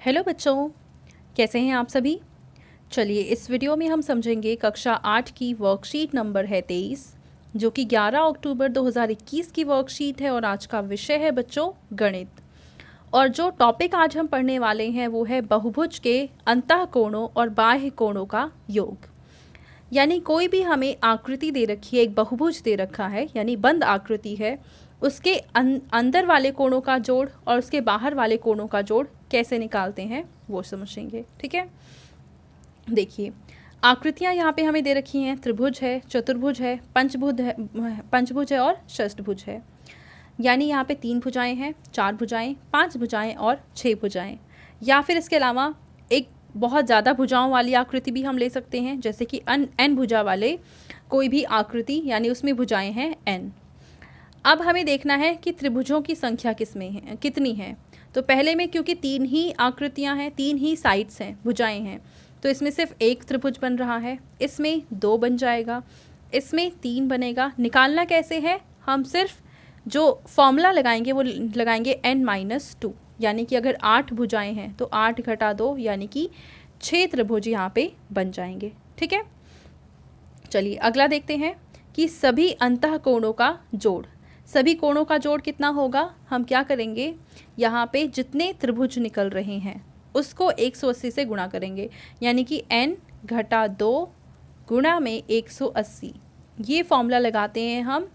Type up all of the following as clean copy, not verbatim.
Hello बच्चों, कैसे हैं आप सभी। चलिए इस वीडियो में हम समझेंगे कक्षा 8 की वर्कशीट नंबर है 23, जो कि 11 अक्टूबर 2021 की वर्कशीट है और आज का विषय है बच्चों गणित। और जो टॉपिक आज हम पढ़ने वाले हैं वो है बहुभुज के अंतःकोणों और बाह्य कोणों का योग। यानी कोई भी हमें आकृति दे रखी है, एक बहुभुज दे रखा है यानी बंद आकृति है, उसके अंदर वाले कोणों का जोड़ और उसके बाहर वाले कोणों का जोड़ कैसे निकालते हैं वो समझेंगे। ठीक है, देखिए आकृतियाँ यहाँ पे हमें दे रखी हैं, त्रिभुज है, चतुर्भुज है, पंचभुज है और षष्ठभुज है। यानी यहाँ पे 3 भुजाएं हैं, 4 भुजाएं, 5 भुजाएं और 6 भुजाएं। या फिर इसके अलावा एक बहुत ज़्यादा भुजाओं वाली आकृति भी हम ले सकते हैं, जैसे कि n भुजा वाले कोई भी आकृति, यानी उसमें भुजाएं हैं n। अब हमें देखना है कि त्रिभुजों की संख्या किसमें है, कितनी है। तो पहले में क्योंकि 3 ही आकृतियां हैं, 3 ही साइड्स हैं, भुजाएं हैं, तो इसमें सिर्फ एक त्रिभुज बन रहा है, इसमें 2 बन जाएगा, इसमें 3 बनेगा। निकालना कैसे है, हम सिर्फ जो फॉर्मूला लगाएंगे वो लगाएंगे n-2, यानी कि अगर 8 भुजाएं हैं तो 8 घटा 2 यानी कि 6 त्रिभुज यहाँ पे बन जाएंगे। ठीक है, चलिए अगला देखते हैं कि सभी अंतःकोणों का जोड़। सभी कोणों का जोड़ कितना होगा, हम क्या करेंगे, यहाँ पे जितने त्रिभुज निकल रहे हैं उसको 180 से गुणा करेंगे, यानी कि n घटा 2 गुणा में 180। ये फॉर्मूला लगाते हैं हम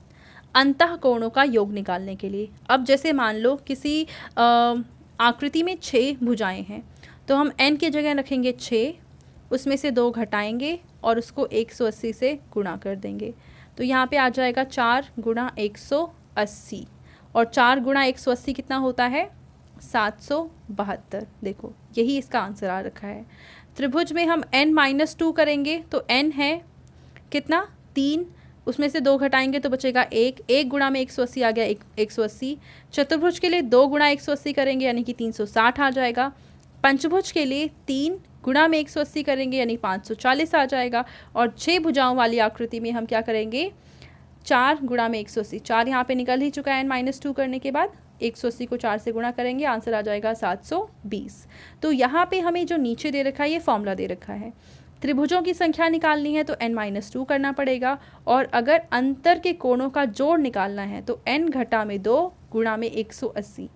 अंतःकोणों का योग निकालने के लिए। अब जैसे मान लो किसी आकृति में 6 भुजाएं हैं, तो हम n की जगह रखेंगे 6, उसमें से 2 घटाएंगे और उसको 180 से गुणा कर देंगे। तो यहाँ पे आ जाएगा 4 गुणा 180, और 4 गुणा 180 कितना होता है, 772। देखो यही इसका आंसर आ रखा है। त्रिभुज में हम n-2 करेंगे तो n है कितना, 3, उसमें से 2 घटाएंगे तो बचेगा 1, 1 गुणा में 180 आ गया 180। चतुर्भुज के लिए 2 गुणा 180 करेंगे यानी कि 360 आ जाएगा। पंचभुज के लिए 3 गुणा में 180 करेंगे यानी 540 आ जाएगा। और 6 भुजाओं वाली आकृति में हम क्या करेंगे, 4 गुणा में 180, 4 यहाँ पे निकल ही चुका है n-2 करने के बाद, 180 को 4 से गुणा करेंगे, आंसर आ जाएगा 720। तो यहाँ पे हमें जो नीचे दे रखा है ये फॉर्मूला दे रखा है। त्रिभुजों की संख्या निकालनी है तो n-2 करना पड़ेगा, और अगर अंतर के कोणों का जोड़ निकालना है तो n घटा में 2 गुणा में 180।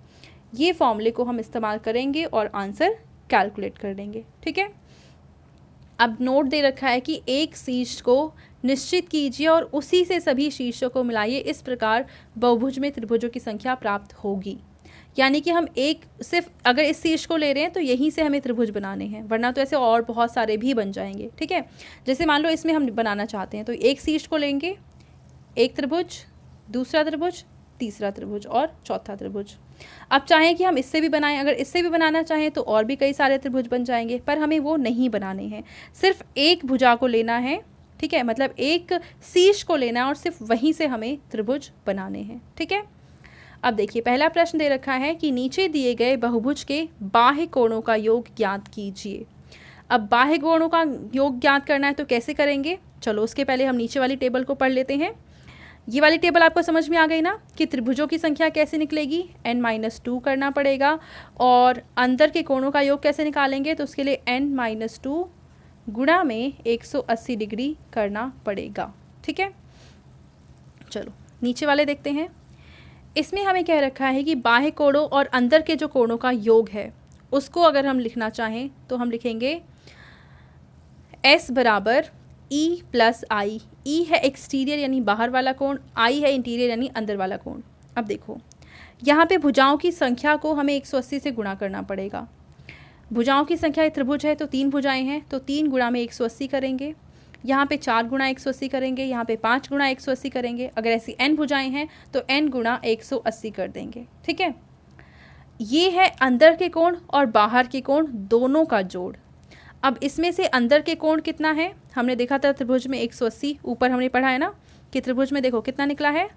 ये फॉर्मूले को हम इस्तेमाल करेंगे और आंसर कैलकुलेट कर लेंगे। ठीक है, अब नोट दे रखा है कि एक शीर्ष को निश्चित कीजिए और उसी से सभी शीर्षों को मिलाइए, इस प्रकार बहुभुज में त्रिभुजों की संख्या प्राप्त होगी। यानी कि हम एक सिर्फ अगर इस शीर्ष को ले रहे हैं तो यहीं से हमें त्रिभुज बनाने हैं, वरना तो ऐसे और बहुत सारे भी बन जाएंगे। ठीक है, जैसे मान लो इसमें हम बनाना चाहते हैं तो एक शीर्ष को लेंगे, एक त्रिभुज, दूसरा त्रिभुज, तीसरा त्रिभुज और चौथा त्रिभुज। अब चाहें कि हम इससे भी बनाएं, अगर इससे भी बनाना चाहें तो और भी कई सारे त्रिभुज बन जाएंगे, पर हमें वो नहीं बनाने हैं, सिर्फ एक भुजा को लेना है। ठीक है, मतलब एक शीर्ष को लेना है और सिर्फ वहीं से हमें त्रिभुज बनाने हैं। ठीक है, अब देखिए पहला प्रश्न दे रखा है कि नीचे दिए गए बहुभुज के बाह्य कोणों का योग ज्ञात कीजिए। अब बाह्य कोणों का योग ज्ञात करना है तो कैसे करेंगे, चलो उसके पहले हम नीचे वाली टेबल को पढ़ लेते हैं। ये वाली टेबल आपको समझ में आ गई ना कि त्रिभुजों की संख्या कैसे निकलेगी, n-2 करना पड़ेगा, और अंदर के कोणों का योग कैसे निकालेंगे, तो उसके लिए n-2 गुणा में 180 डिग्री करना पड़ेगा। ठीक है, चलो नीचे वाले देखते हैं। इसमें हमें कह रखा है कि बाह्य कोणों और अंदर के जो कोणों का योग है उसको अगर हम लिखना चाहें तो हम लिखेंगे S बराबर E प्लस आई। E है एक्सटीरियर यानी बाहर वाला कोण, I है इंटीरियर यानी अंदर वाला कोण। अब देखो यहाँ पे भुजाओं की संख्या को हमें 180 से गुणा करना पड़ेगा। भुजाओं की संख्या त्रिभुज है तो 3 भुजाएं हैं तो 3 गुणा में 180 करेंगे, यहाँ पे 4 गुणा 180 करेंगे, यहाँ पे 5 गुणा 180 करेंगे। अगर ऐसी n भुजाएं हैं तो n गुणा 180 कर देंगे। ठीक है, ये है अंदर के कोण और बाहर के कोण दोनों का जोड़। अब इसमें से अंदर के कोण कितना है, हमने देखा था त्रिभुज में 180, ऊपर हमने पढ़ा है ना कि त्रिभुज में देखो कितना निकला है,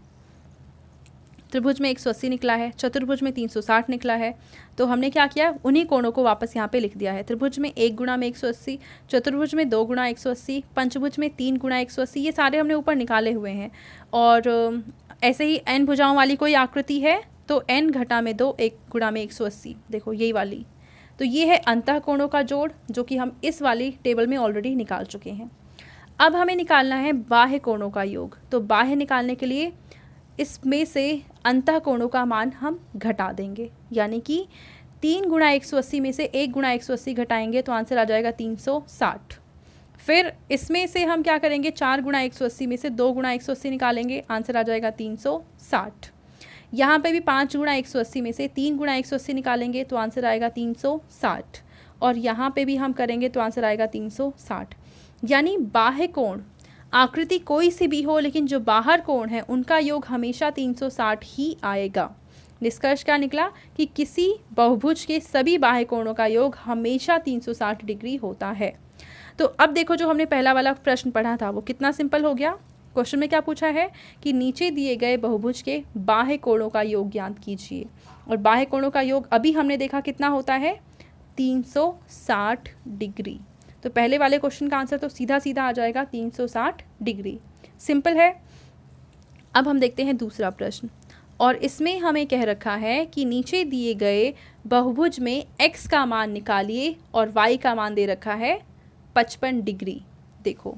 त्रिभुज में 180 निकला है, चतुर्भुज में 360 निकला है। तो हमने क्या किया, उन्हीं कोणों को वापस यहाँ पे लिख दिया है। त्रिभुज में 1 गुणा में 180, चतुर्भुज में 2 गुणा 180, पंचभुज में 3 गुणा 180, ये सारे हमने ऊपर निकाले हुए हैं। और ऐसे ही n भुजाओं वाली कोई आकृति है तो n घटा में 2 1 गुणा में 180, देखो यही वाली, तो ये है अंतःकोणों का जोड़, जो कि हम इस वाली टेबल में ऑलरेडी निकाल चुके हैं। अब हमें निकालना है बाह्य कोणों का योग। तो बाह्य निकालने के लिए इसमें से अंतःकोणों का मान हम घटा देंगे, यानी कि 3 गुणा 180 में से 1 गुणा 180 घटाएंगे तो आंसर आ जाएगा 360। फिर इसमें से हम क्या करेंगे, 4 गुणा 180 में से 2 गुणा 180 निकालेंगे, आंसर आ जाएगा 360। यहाँ पे भी 5 गुणा 180 में से 3 गुणा 180 निकालेंगे तो आंसर आएगा 360, और यहाँ पे भी हम करेंगे तो आंसर आएगा 360। यानी बाह्य कोण, आकृति कोई सी भी हो लेकिन जो बाहर कोण है उनका योग हमेशा 360 ही आएगा। निष्कर्ष क्या निकला कि किसी बहुभुज के सभी बाह्य कोणों का योग हमेशा 360 डिग्री होता है। तो अब देखो, जो हमने पहला वाला प्रश्न पढ़ा था वो कितना सिंपल हो गया। क्वेश्चन में क्या पूछा है कि नीचे दिए गए बहुभुज के बाह्य कोणों का योग ज्ञात कीजिए, और बाह्य कोणों का योग अभी हमने देखा कितना होता है, 360 डिग्री। तो पहले वाले क्वेश्चन का आंसर तो सीधा सीधा आ जाएगा 360 डिग्री। सिंपल है। अब हम देखते हैं दूसरा प्रश्न, और इसमें हमें कह रखा है कि नीचे दिए गए बहुभुज में x का मान निकालिए और y का मान दे रखा है 55 डिग्री। देखो,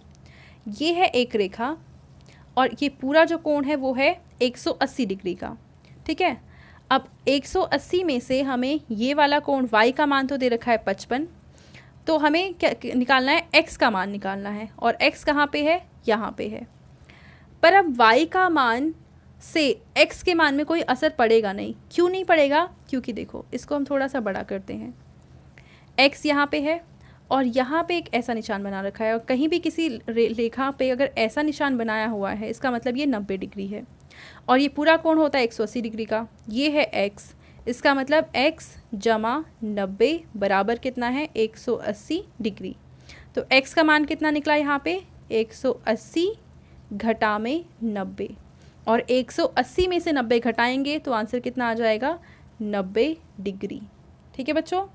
ये है एक रेखा और ये पूरा जो कोण है वो है 180 डिग्री का। ठीक है, अब 180 में से हमें ये वाला कोण y का मान तो दे रखा है 55, तो हमें क्या निकालना है, x का मान निकालना है, और x कहाँ पे है, यहाँ पे है। पर अब y का मान से x के मान में कोई असर पड़ेगा नहीं। क्यों नहीं पड़ेगा, क्योंकि देखो इसको हम थोड़ा सा बड़ा करते हैं। x यहाँ पे है और यहाँ पे एक ऐसा निशान बना रखा है, और कहीं भी किसी रेखा पे अगर ऐसा निशान बनाया हुआ है इसका मतलब ये 90 डिग्री है, और ये पूरा कोण होता है 180 डिग्री का। ये है x, इसका मतलब x जमा 90 बराबर कितना है, 180 डिग्री। तो x का मान कितना निकला यहाँ पे, 180 घटा में 90, और 180 में से 90 घटाएंगे तो आंसर कितना आ जाएगा, 90 डिग्री। ठीक है बच्चों,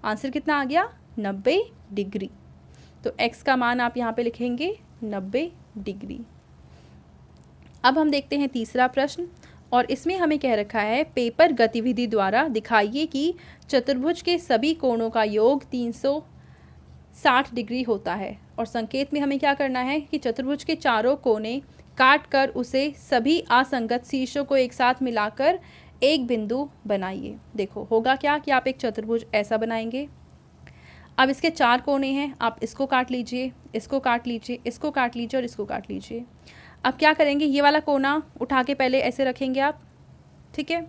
आंसर कितना आ गया, 90 डिग्री। तो x का मान आप यहाँ पे लिखेंगे 90 डिग्री। अब हम देखते हैं तीसरा प्रश्न, और इसमें हमें कह रखा है पेपर गतिविधि द्वारा दिखाइए कि चतुर्भुज के सभी कोणों का योग 360 डिग्री होता है। और संकेत में हमें क्या करना है कि चतुर्भुज के चारों कोने काट कर उसे सभी असंगत शीर्षों को एक साथ मिलाकर एक बिंदु बनाइए। देखो होगा क्या कि आप एक चतुर्भुज ऐसा बनाएंगे। अब इसके 4 कोने हैं, आप इसको काट लीजिए, इसको काट लीजिए, इसको काट लीजिए और इसको काट लीजिए। अब क्या करेंगे, ये वाला कोना उठा के पहले ऐसे रखेंगे आप, ठीक है।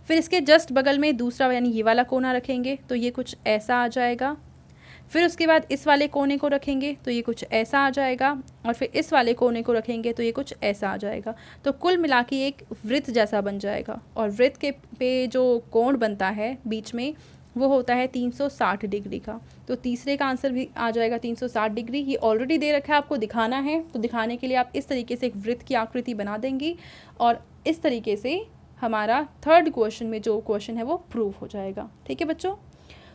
फिर इसके जस्ट बगल में दूसरा यानी ये वाला कोना रखेंगे तो ये कुछ ऐसा आ जाएगा। फिर उसके बाद इस वाले कोने को रखेंगे तो ये कुछ ऐसा आ जाएगा, और फिर इस वाले कोने को रखेंगे तो ये कुछ ऐसा आ जाएगा। तो कुल मिला के एक वृत्त जैसा बन जाएगा, और वृत्त के पे जो कोण बनता है बीच में वो होता है 360 डिग्री का। तो तीसरे का आंसर भी आ जाएगा 360 डिग्री। ये ऑलरेडी दे रखा है, आपको दिखाना है, तो दिखाने के लिए आप इस तरीके से एक वृत्त की आकृति बना देंगी, और इस तरीके से हमारा थर्ड क्वेश्चन में जो क्वेश्चन है वो प्रूव हो जाएगा। ठीक है बच्चों,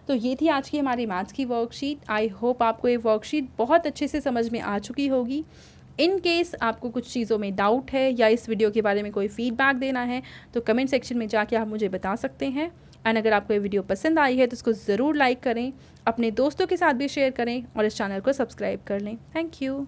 तो ये थी आज की हमारी मैथ्स की वर्कशीट। आई होप आपको ये वर्कशीट बहुत अच्छे से समझ में आ चुकी होगी। इन केस आपको कुछ चीज़ों में डाउट है या इस वीडियो के बारे में कोई फीडबैक देना है तो कमेंट सेक्शन में जाके आप मुझे बता सकते हैं। एंड अगर आपको ये वीडियो पसंद आई है तो इसको ज़रूर लाइक करें, अपने दोस्तों के साथ भी शेयर करें और इस चैनल को सब्सक्राइब कर लें। Thank you.